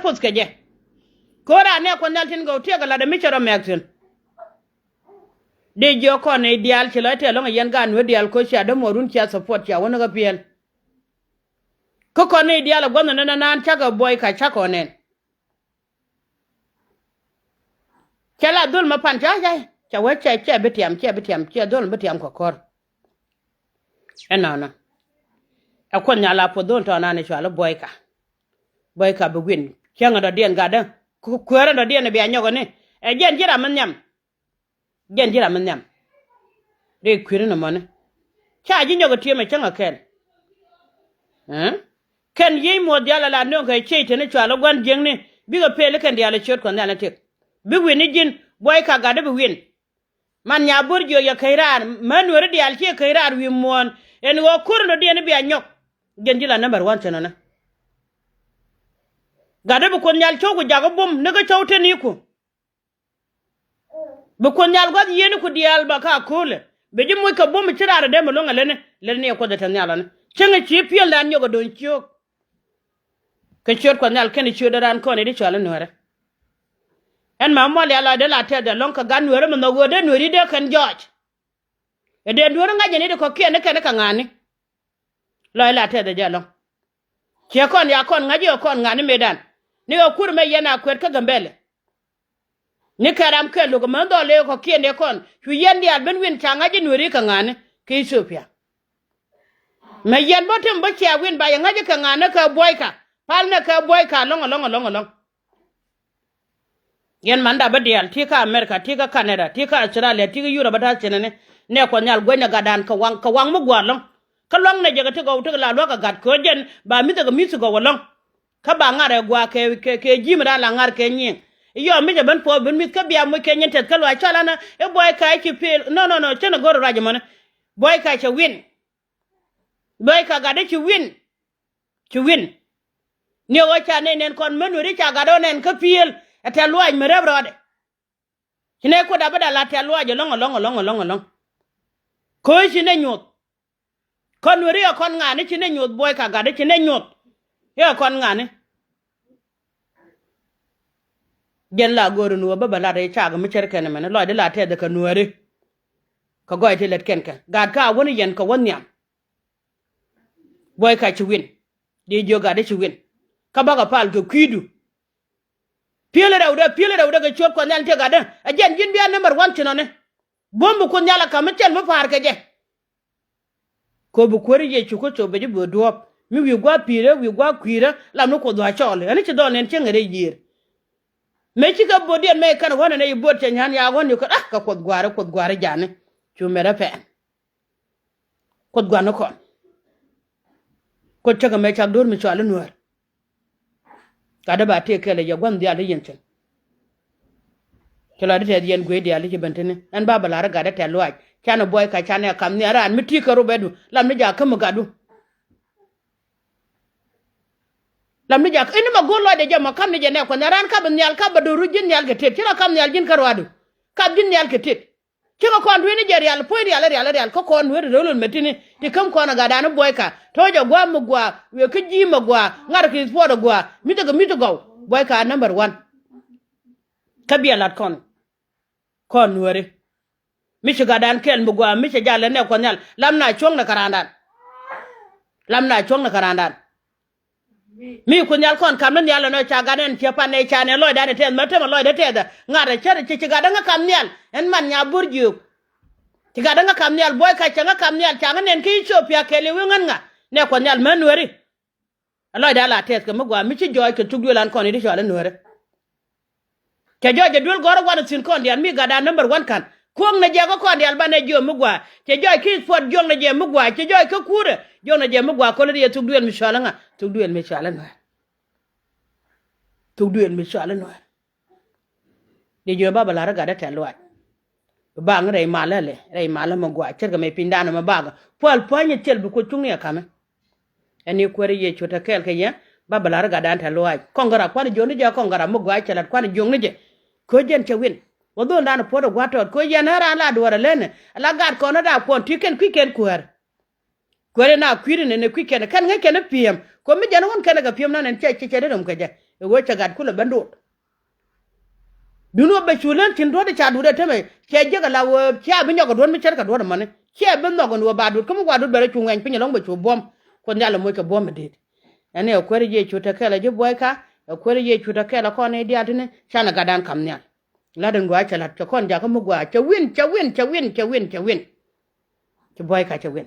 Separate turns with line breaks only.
put ke je kora ne ko nyal tin go te ga la de mi choro mektin de jo ko ne dial ci la te lo yen gan we dial ko sha de morun ci support ya wona ga piel ko ne dial go na chaga boy ka chako nen chala dul ma pan cha cha we che betiam che dul betiam ko kor enana akon nyala po don to na ne chala boy ka bu win changa da dien ga da ku kwera da dien be anyogo ne e jen jira man nyam de kwira na mane cha ji nyogo tie me changa ken yi mo diala la no ga che te ne chala gwan jeng ne bi ga pele kan diala chot ko na tek bi win jin boy ka ga da bi win man nya burjo ya kairar man wori dial che kairar wi mon en wo kurno dien bi anyok jen jila number 1 tenana gade bu kon nyal chogu jago bum ne ga chawte ni ku bu kon nyal god yeni ku dial ba ka kule be jim mo ka bum tirare de mo longa lene ko da tan nyala ne chenga chi piel dan nyogo don chok ke chot ko nyal ken chi ran ko ne di chala nore en ma mo ala de la te de lonka gan nore mo no de nori de kan george e de nore nga jeni de ko ken ka ngani la te de jalo che kon ya kon ngaji kon ngani medan ni o kur me yana kwet ka gambele ni karam ke lugo mando le ko kiende kon hu yendi al ben win changa ji nuri ka ngane ke Ethiopia me yen botem bo chia win ba yanga ji ka ngane ka boy ka pal na ka boy ka long yen manda badial ti ka America ti ka Canada ti ka Australia ti ka Europe ta chenene ne ko nyal gwenya gadan ka wang mu gwalong ka long ne jaga ti go to la lo ka gat ko jen ba mi to mi su go walong ka ba ngare gwa ke jimra la ngar ke nyin yo mi ban po ben mit ka biya mo ke nyin tet ka lo chala na e boy ka ki pil no chena goro raje mon boy ka che win boy ka ga de chi win ne o cha ne nen kon menu ri cha ga do nen ka pil ata lo aj mere brode kine ko da bada la ta lo aj long ko chi ne nyot kon wori kon ngane chi ne nyot boy ka ga de chi ne nyot yo kon ngane gen la goru nuwa baba la re chaga mi cer ken men lo de la te de ka nuore ka goy te let ken gad ka woni yen ka wonyam boy ka ci win di joga de ci win ka baga pal ko kwidu piele rawda ga chot ko nyal te gadan a jen jin biya number 1 tinone bombu ko nyala ka mi cer mo far ke je ko bu kori je ci ko to be bo duop mi wi gwa pire wi gwa kwira la no ko do chole ani ci don nen chengere yir me ci ka bodien me kan wona ne bod te nyan ya woni ko ka ko gware jane ci mera fe ko gwano ko chaga me chak dor mi chale nuer kada ba te kele ya gwan dia le yenten kala de yen gwe dia le bentene en baba la raga de te loaj kana boy ka chane kam ne ran mi ti ka rubedu lam ni ja kam gadu lam ni jak ina ma gollo de jama kam ni jene ko naran ka ban yal ka ba do rujin yal getet kila kam yal jin karwadu ka jin yal getet kila ko andu ni jeri yal poidi yal ko kon wer rolon metini ti kam ko na ga danu boy ka tojo gwa mu gwa we ka ji ma gwa ngar ki fodo gwa mi to go boy ka number 1 ka bi alat kon were mi ci ga dan kel mu gwa mi ci jale ne ko nyal lam na chong na karandan mi ko nyal kon kam nan yalla no chaga nen ci panne chane loy dane ten mate ma loy de teda ngara chere ci ga danga kam nyal en man nya burju ci ga danga kam nyal boy ka changa kam nyal changa nen ki Ethiopia kele wengan nga ne ko nyal man weri loy da la tet ko magwa mi ci joy ko tugdu lan kon di chale nore ke joje dul goro wada sin kon dian mi ga da number 1 kan kuong na je ko kon dial bane jo mugwa ke joy ki sport jong na je mugwa ke joy ko kure jong na je mugwa ko le tugdu mi chala nga tugdu mi chala no de jo baba la raga da te loaj ba ngre mala magwa cerga me pindana ma baga pol panye tel bu ko chungi akame eni kwere ye chota kel ke ya baba la raga da te loaj kongara kwani joni je kongara magwa chelat kwani jong ni je ko jen che win wodo ndana podo gwato ko jen ara la dwara lene la gad kono da pon tiken kwiken kwere na kwiri ne kwiken kan ngake na piem ko mi jan won kana ga piem na nen che de dum ke je e wo chagat kula bando duno be chulen tin do de cha du de teme che je ga lawo cha bi nyoga don mi cher ka do mane che be no go no ba du kuma gwa du bere chu ngwen pin long be chu bom ko nyala mo ka bom de ene e kwere je chu ta kala je boy ka e kwere je chu ta kala ko ne dia tine chana gadan kam nya la den gwa cha lat ko ja ko mo gwa cha win cha boy ka cha win